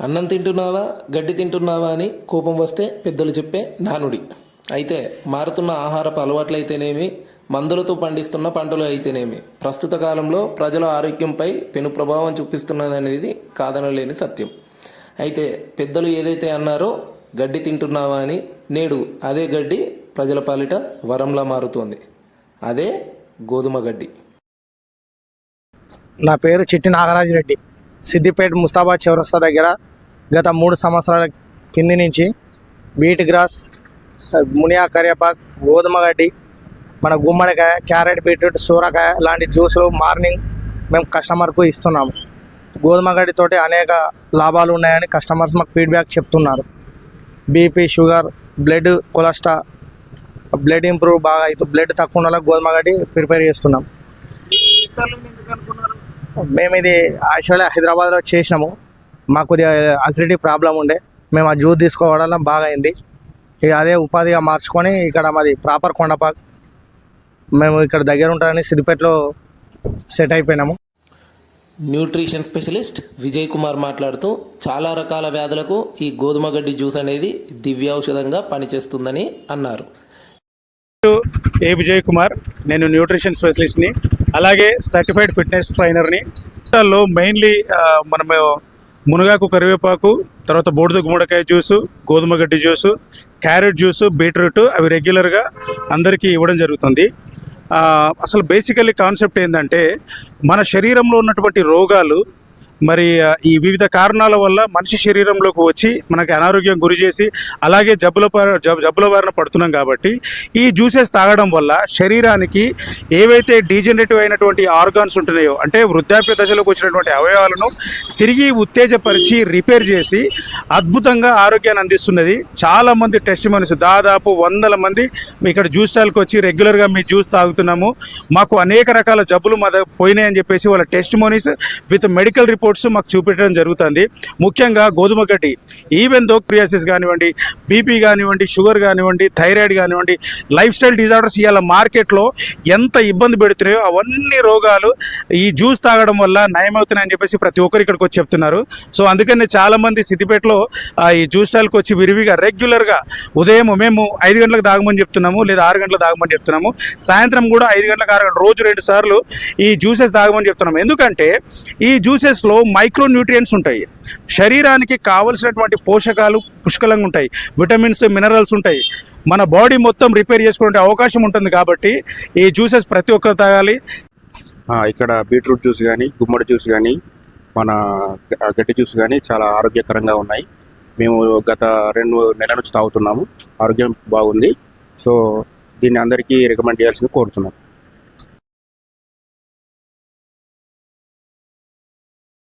అన్నం తింటున్నావా గడ్డి తింటున్నావా అని కోపం వస్తే పెద్దలు చెప్పే నానుడి. అయితే మారుతున్న ఆహారపు అలవాట్లయితేనేమి, మందులతో పండిస్తున్న పంటలు అయితేనేమి ప్రస్తుత కాలంలో ప్రజల ఆరోగ్యంపై పెను ప్రభావం చూపిస్తున్నదనేది కాదనలేని సత్యం. అయితే పెద్దలు ఏదైతే అన్నారో గడ్డి తింటున్నావా అని, నేడు అదే గడ్డి ప్రజల పాలిట వరంలా మారుతోంది. అదే గోధుమ గడ్డి. నా పేరు చిట్టి నాగరాజు రెడ్డి. సిద్దిపేట ముస్తాబాద్ చౌరస్తా దగ్గర గత 3 సంవత్సరాల కింది నుంచి వీట్ గ్రాస్, మునియా కరివేపాకు, గోధుమ గడ్డి, మన గుమ్మడికాయ, క్యారెట్, బీట్రూట్, సూరకాయ లాంటి జ్యూసులు మార్నింగ్ మేము కస్టమర్కు ఇస్తున్నాము. గోధుమ గడ్డితోటి అనేక లాభాలు ఉన్నాయని కస్టమర్స్ మాకు ఫీడ్బ్యాక్ చెప్తున్నారు. BP, sugar, blood cholesterol, blood improve బాగా అవుతుంది. బ్లడ్ తక్కువ ఉన్న వాళ్ళకి గోధుమ గడ్డి ప్రిపేర్ చేస్తున్నాం. మేము ఇది యాక్చువల్గా హైదరాబాద్లో చేసినాము. మాకు కొద్దిగా అసిడిటీ ప్రాబ్లం ఉండే, మేము ఆ జ్యూస్ తీసుకోవడం వల్ల బాగా అయింది. ఇక అదే ఉపాధిగా మార్చుకొని ఇక్కడ మాది ప్రాపర్ కొండపాక్, మేము ఇక్కడ దగ్గర ఉంటామని సిద్దిపేటలో సెట్ అయిపోయినాము. న్యూట్రిషన్ స్పెషలిస్ట్ విజయ్ కుమార్ మాట్లాడుతూ చాలా రకాల వ్యాధులకు ఈ గోధుమ గడ్డి జ్యూస్ అనేది దివ్యౌషధంగా పనిచేస్తుందని అన్నారు. ఏ విజయ్ కుమార్, నేను న్యూట్రిషన్ స్పెషలిస్ట్ని, అలాగే సర్టిఫైడ్ ఫిట్నెస్ ట్రైనర్ని. లో మెయిన్లీ మనము మునగాకు, కరివేపాకు, తర్వాత బూడిద గుమ్మడికాయ జ్యూసు, గోధుమ గడ్డి జ్యూసు, క్యారెట్ జ్యూసు, బీట్రూట్ అవి రెగ్యులర్గా అందరికీ ఇవ్వడం జరుగుతుంది. అసలు బేసికల్లీ కాన్సెప్ట్ ఏంటంటే, మన శరీరంలో ఉన్నటువంటి రోగాలు మరి ఈ వివిధ కారణాల వల్ల మనిషి శరీరంలోకి వచ్చి మనకి అనారోగ్యం గురి చేసి అలాగే జబ్బుల బారిన పడుతున్నాం. కాబట్టి ఈ జ్యూసెస్ తాగడం వల్ల శరీరానికి ఏవైతే డీజనరేటివ్ అయినటువంటి ఆర్గాన్స్ ఉంటున్నాయో, అంటే వృద్ధాప్య దశలోకి వచ్చినటువంటి అవయవాలను తిరిగి ఉత్తేజపరిచి రిపేర్ చేసి అద్భుతంగా ఆరోగ్యాన్ని అందిస్తున్నది. చాలామంది టెస్ట్ మనిషి, దాదాపు 100 మంది ఇక్కడ జ్యూస్ స్టాల్కి వచ్చి రెగ్యులర్గా మీ జ్యూస్ తాగుతున్నాము, మాకు అనేక రకాల జబ్బులు పోయినాయని చెప్పేసి వాళ్ళ test Moni's with medical reports మాకు చూపించడం జరుగుతుంది. ముఖ్యంగా గోధుమ గడ్డి, ఈవెన్ దో క్రియాసిస్ కానివ్వండి, బీపీ కానివ్వండి, షుగర్ కానివ్వండి, థైరాయిడ్ కానివ్వండి, లైఫ్ స్టైల్ డిజార్డర్స్ ఇవాళ మార్కెట్లో ఎంత ఇబ్బంది పెడుతున్నాయో అవన్నీ రోగాలు ఈ జ్యూస్ తాగడం వల్ల నయమవుతున్నాయని చెప్పేసి ప్రతి ఒక్కరు ఇక్కడికి వచ్చి చెప్తున్నారు. సో అందుకని చాలామంది సిద్దిపేటలో ఈ జ్యూస్ స్టాల్కి వచ్చి విరివిగా రెగ్యులర్గా ఉదయం మేము 5 గంటలకు తాగమని చెప్తున్నాము, లేదా 6 గంటలకు తాగమని చెప్తున్నాము, సాయంత్రం కూడా 5 గంటలకు 6 గంటలకు రోజు 2 సార్లు ఈ జ్యూసెస్ తాగమని చెప్తున్నాము. ఎందుకంటే ఈ జ్యూసెస్లో మైక్రో న్యూట్రియంట్స్ ఉంటాయి, శరీరానికి కావలసినటువంటి పోషకాలు పుష్కలంగా ఉంటాయి, విటమిన్స్, మినరల్స్ ఉంటాయి, మన బాడీ మొత్తం రిపేర్ చేసుకునే అవకాశం ఉంటుంది. కాబట్టి ఈ జ్యూసెస్ ప్రతి ఒక్కరు తాగాలి. ఇక్కడ బీట్రూట్ జ్యూస్ కానీ, గుమ్మడి జ్యూస్ కానీ, మన గడ్డి జ్యూస్ కానీ చాలా ఆరోగ్యకరంగా ఉన్నాయి. మేము గత 2 నెలల నుంచి తాగుతున్నాము, ఆరోగ్యం బాగుంది. సో దీన్ని అందరికీ రికమెండ్ చేయాల్సింది కోరుతున్నాం.